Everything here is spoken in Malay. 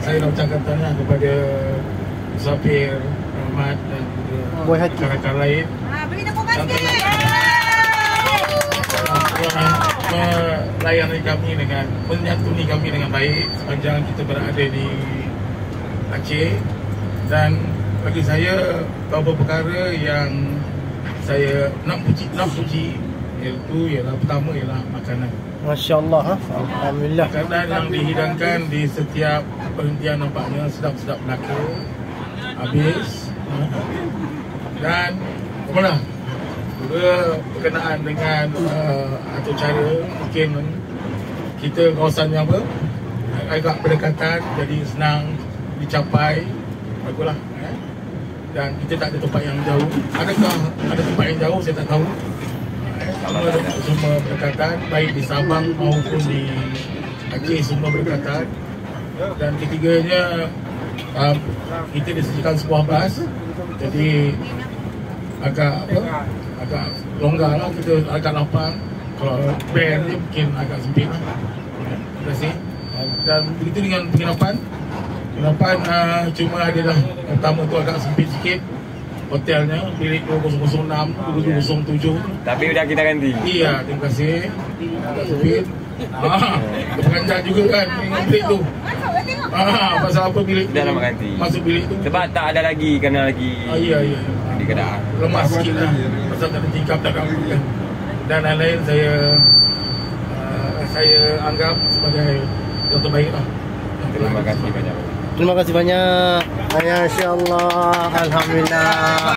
Saya nak ucapkan tahniah kepada Safir, Ahmad dan juga rakan-rakan lain Beri tepuk basket. melayani kami dengan, menyantuni kami dengan baik sepanjang kita berada di Aceh. Dan bagi saya beberapa perkara yang saya nak puji iaitu ialah pertama ialah makanan. Masya Allah, alhamdulillah. Makanan yang dihidangkan di setiap perhentian nampaknya sedap-sedap belaka, habis. Dan apalah juga berkenaan dengan atau cara mungkin kita kawasan yang agak berdekatan, jadi senang dicapai, baguslah. Dan kita tak ada tempat yang jauh. Adakah ada tempat yang jauh? Saya tak tahu. Semua berdekatan, baik di Sabang maupun di Aceh semua berdekatan. Dan ketiganya kita disediakan sebuah bas, jadi agak longgar lah, kita agak lapang. Kalau band ni mungkin agak sempit lah. Terima kasih. Dan begitu dengan penginapan cuma adalah pertama tu agak sempit sikit. Hotelnya bilik 2006, 2007. Tapi udah kita ganti. Iya, terima kasih. Agak sempit. Berganjak juga kan dengan bilik tu. Pasal apa bilik tu? Dah lama ganti. Masuk bilik tu. Sebab tak ada lagi, kena lagi. Iya. Di keadaan. Lemas sikit lah. Pasal tak ada tingkap, tak ada apa kan. Dan lain-lain saya anggap sebagai yang terbaik lah. Terima kasih banyak. Terima kasih banyak. Masya Allah, alhamdulillah.